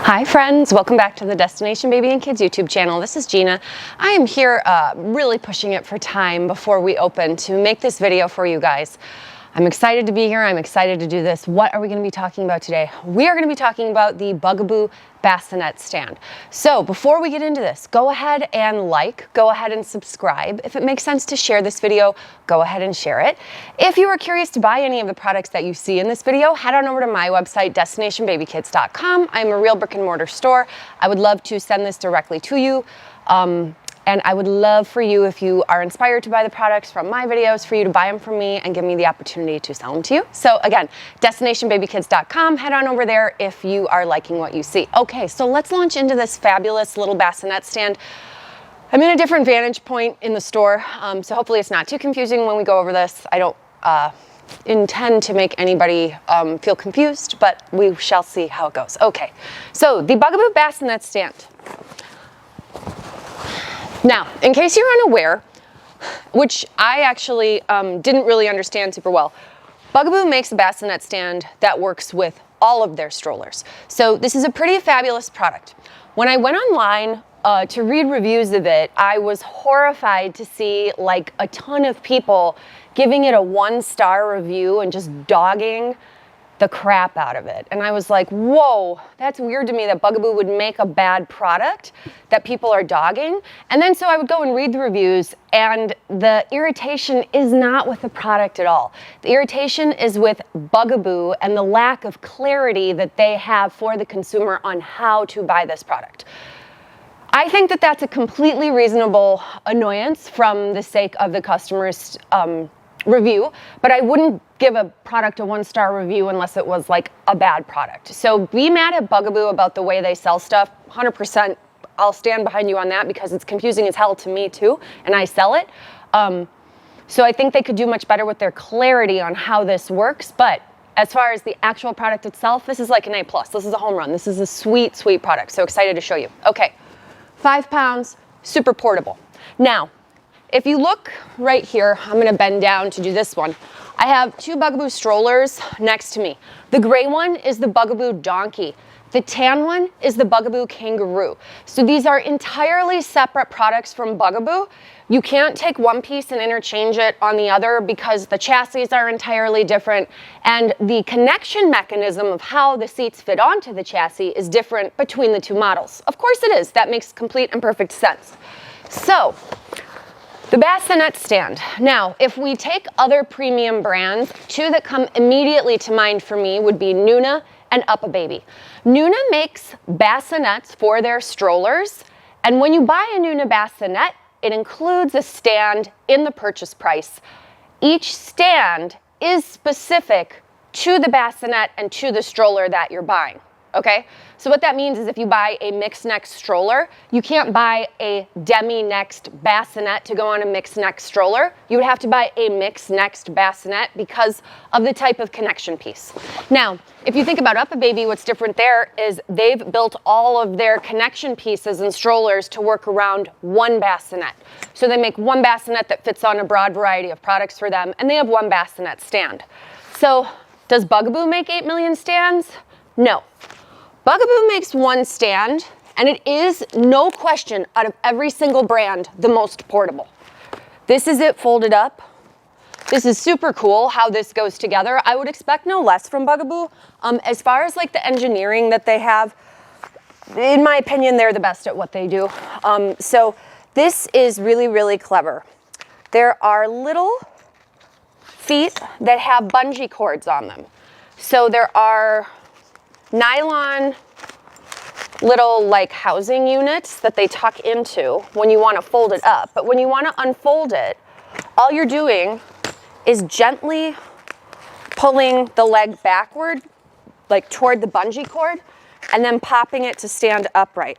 Hi friends, welcome back to the Destination Baby and Kids YouTube channel. This is Gina. I am here really pushing it for time before we open to make this video for you guys. I'm excited to be here. I'm excited to do this. What are we going to be talking about today? We are going to be talking about the Bugaboo Bassinet Stand. So before we get into this, go ahead and go ahead and subscribe. If it makes sense to share this video, go ahead and share it. If you are curious to buy any of the products that you see in this video, head on over to my website, destinationbabykids.com. I'm a real brick and mortar store. I would love to send this directly to you. And I would love for you, if you are inspired to buy the products from my videos, for you to buy them from me and give me the opportunity to sell them to you. So again, destinationbabykids.com, head on over there if you are liking what you see. Okay, so let's launch into this fabulous little bassinet stand. I'm in a different vantage point in the store, so hopefully it's not too confusing when we go over this. I don't intend to make anybody feel confused, but we shall see how it goes. Okay, so the Bugaboo Bassinet Stand. Now, in case you're unaware, which I actually didn't really understand super well, Bugaboo makes a bassinet stand that works with all of their strollers. So this is a pretty fabulous product. When I went online to read reviews of it, I was horrified to see like a ton of people giving it a 1-star review and just dogging the crap out of it. And I was like, whoa, that's weird to me that Bugaboo would make a bad product that people are dogging. And then so I would go and read the reviews, and the irritation is not with the product at all. The irritation is with Bugaboo and the lack of clarity that they have for the consumer on how to buy this product. I think that that's a completely reasonable annoyance from the sake of the customer's review, but I wouldn't give a product a 1-star review unless it was like a bad product. So be mad at Bugaboo about the way they sell stuff. 100%, I'll stand behind you on that because it's confusing as hell to me too, and I sell it. So I think they could do much better with their clarity on how this works, but as far as the actual product itself, this is like an A+. This is a home run. This is a sweet, sweet product. So excited to show you. Okay, 5 pounds, super portable. Now, if you look right here, I'm going to bend down to do this one. I have 2 Bugaboo strollers next to me. The gray one is the Bugaboo Donkey. The tan one is the Bugaboo Kangaroo. So these are entirely separate products from Bugaboo. You can't take one piece and interchange it on the other because the chassis are entirely different, and the connection mechanism of how the seats fit onto the chassis is different between the 2 models. Of course it is. That makes complete and perfect sense. So, the bassinet stand. Now, if we take other premium brands, 2 that come immediately to mind for me would be Nuna and UPPAbaby. Nuna makes bassinets for their strollers, and when you buy a Nuna bassinet, it includes a stand in the purchase price. Each stand is specific to the bassinet and to the stroller that you're buying. Okay, so what that means is if you buy a mixed neck stroller, you can't buy a demi-necked bassinet to go on a mixed neck stroller. You would have to buy a mixed necked bassinet because of the type of connection piece. Now, if you think about UPPAbaby, what's different there is they've built all of their connection pieces and strollers to work around one bassinet. So they make one bassinet that fits on a broad variety of products for them, and they have one bassinet stand. So does Bugaboo make 8 million stands? No. Bugaboo makes one stand, and it is, no question, out of every single brand, the most portable. This is it folded up. This is super cool how this goes together. I would expect no less from Bugaboo. As far as like the engineering that they have, in my opinion, they're the best at what they do. So this is really, really clever. There are little feet that have bungee cords on them. So there are nylon little like housing units that they tuck into when you want to fold it up. But when you want to unfold it, all you're doing is gently pulling the leg backward, like toward the bungee cord, and then popping it to stand upright.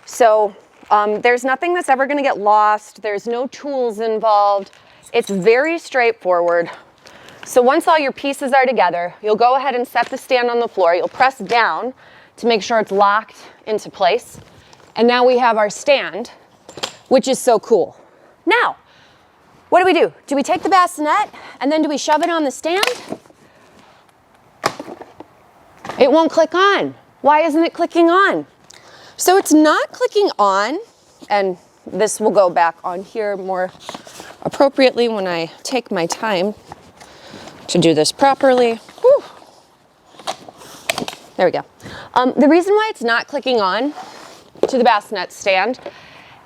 So there's nothing that's ever going to get lost. There's no tools involved. It's very straightforward. So once all your pieces are together, you'll go ahead and set the stand on the floor. You'll press down to make sure it's locked into place. And now we have our stand, which is so cool. Now, what do we do? Do we take the bassinet and then do we shove it on the stand? It won't click on. why isn't it clicking on? So it's not clicking on, and this will go back on here more appropriately when I take my time to do this properly. Whew. There we go. The reason why it's not clicking on to the bassinet stand,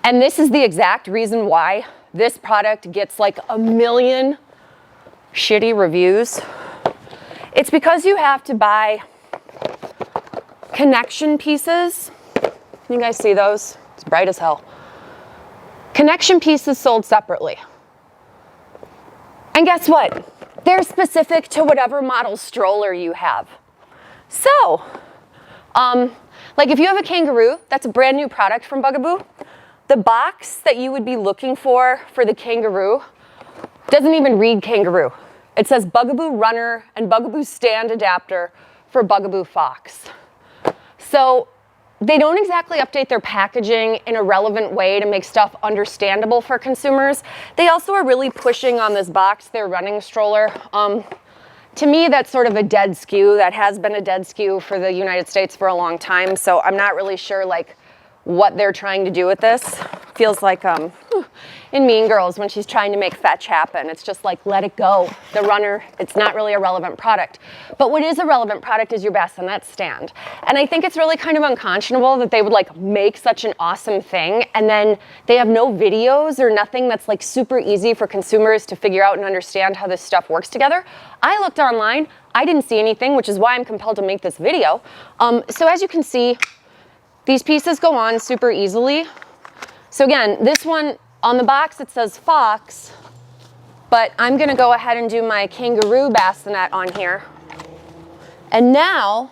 and this is the exact reason why this product gets like a million shitty reviews, it's because you have to buy connection pieces. You guys see those? It's bright as hell. Connection pieces sold separately. And guess what? They're specific to whatever model stroller you have. So, like if you have a Kangaroo, that's a brand new product from Bugaboo, the box that you would be looking for the Kangaroo doesn't even read Kangaroo. It says Bugaboo Runner and Bugaboo Stand Adapter for Bugaboo Fox. So they don't exactly update their packaging in a relevant way to make stuff understandable for consumers. They also are really pushing on this box, their running stroller. To me, that's sort of a dead SKU. That has been a dead SKU for the United States for a long time, so I'm not really sure like what they're trying to do with this. Feels like in Mean Girls when she's trying to make fetch happen. It's just like, let it go. The runner, it's not really a relevant product. But what is a relevant product is your bassinet stand. And I think it's really kind of unconscionable that they would like make such an awesome thing and then they have no videos or nothing that's like super easy for consumers to figure out and understand how this stuff works together. I looked online, I didn't see anything, which is why I'm compelled to make this video. So as you can see, these pieces go on super easily. So again, this one on the box, it says Fox, but I'm gonna go ahead and do my Kangaroo bassinet on here. And now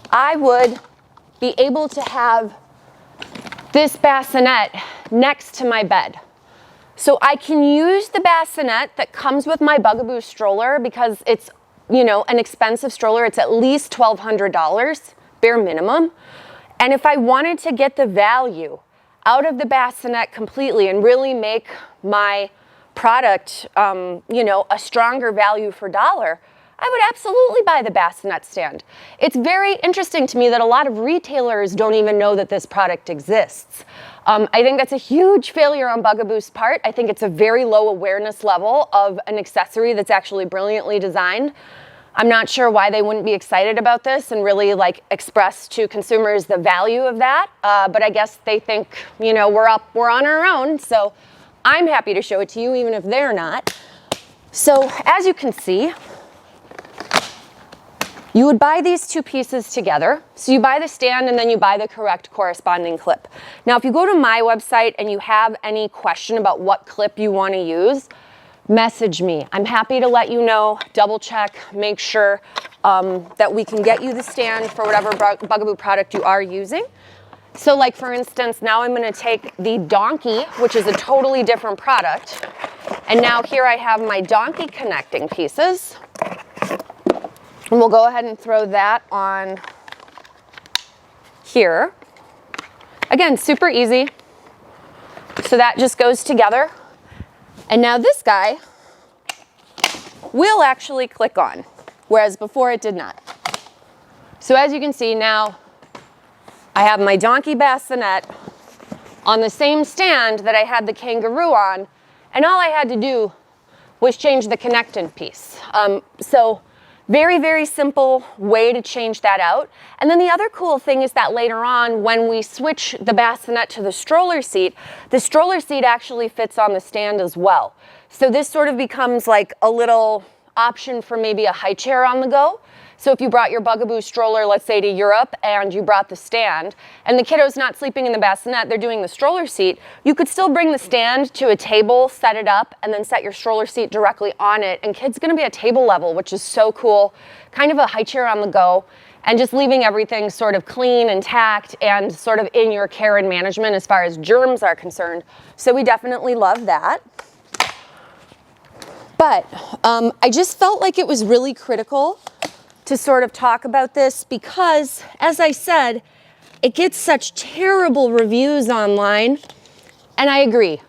I would be able to have this bassinet next to my bed. So I can use the bassinet that comes with my Bugaboo stroller because it's, you know, an expensive stroller. It's at least $1,200, bare minimum. And if I wanted to get the value out of the bassinet completely and really make my product, you know, a stronger value for dollar, I would absolutely buy the bassinet stand. It's very interesting to me that a lot of retailers don't even know that this product exists. I think that's a huge failure on Bugaboo's part. I think it's a very low awareness level of an accessory that's actually brilliantly designed. I'm not sure why they wouldn't be excited about this and really like express to consumers the value of that. But I guess they think, you know, we're on our own. So I'm happy to show it to you, even if they're not. So as you can see, you would buy these two pieces together. So you buy the stand and then you buy the correct corresponding clip. Now, if you go to my website and you have any question about what clip you want to use, message me. I'm happy to let you know, double check, make sure that we can get you the stand for whatever Bugaboo product you are using. So like for instance, now I'm going to take the Donkey, which is a totally different product. And now here I have my Donkey connecting pieces. And we'll go ahead and throw that on here. Again, super easy. So that just goes together. And now this guy will actually click on, whereas before it did not. So as you can see now, I have my Donkey bassinet on the same stand that I had the Kangaroo on, and all I had to do was change the connecting piece. So very, very simple way to change that out. And then the other cool thing is that later on, when we switch the bassinet to the stroller seat actually fits on the stand as well. So this sort of becomes like a little option for maybe a high chair on the go. So if you brought your Bugaboo stroller, let's say to Europe, and you brought the stand, and the kiddo's not sleeping in the bassinet, they're doing the stroller seat, you could still bring the stand to a table, set it up, and then set your stroller seat directly on it, and kid's gonna be at table level, which is so cool. Kind of a high chair on the go, and just leaving everything sort of clean, intact, and sort of in your care and management as far as germs are concerned. So we definitely love that. But I just felt like it was really critical to sort of talk about this because, as I said, it gets such terrible reviews online, and I agree.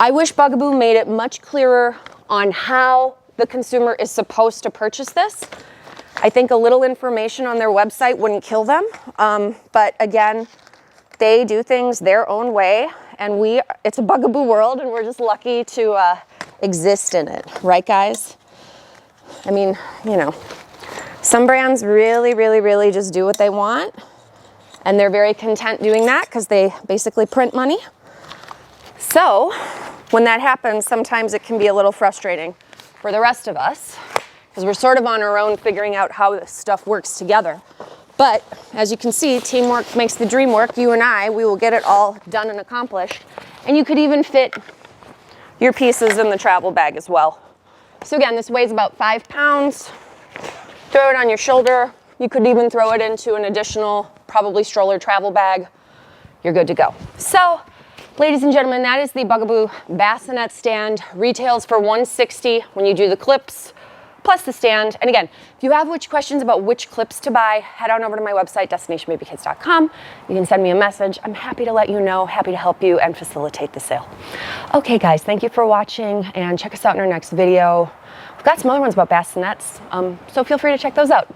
I wish Bugaboo made it much clearer on how the consumer is supposed to purchase this. I think a little information on their website wouldn't kill them. But again, they do things their own way, and it's a Bugaboo world, and we're just lucky to exist in it. Right, guys? I mean, you know, some brands really, really, really just do what they want, and they're very content doing that because they basically print money. So when that happens, sometimes it can be a little frustrating for the rest of us because we're sort of on our own figuring out how this stuff works together. But as you can see, teamwork makes the dream work. You and I, we will get it all done and accomplished. And you could even fit your pieces in the travel bag as well. So again, this weighs about 5 pounds. Throw it on your shoulder. You could even throw it into an additional, probably stroller travel bag. You're good to go. So, ladies and gentlemen, that is the Bugaboo Bassinet Stand. Retails for $160 when you do the clips, plus the stand. And again, if you have which questions about which clips to buy, head on over to my website, destinationbabykids.com. You can send me a message. I'm happy to let you know, happy to help you and facilitate the sale. Okay, guys, thank you for watching, and check us out in our next video. We've got some other ones about bassinets, so feel free to check those out.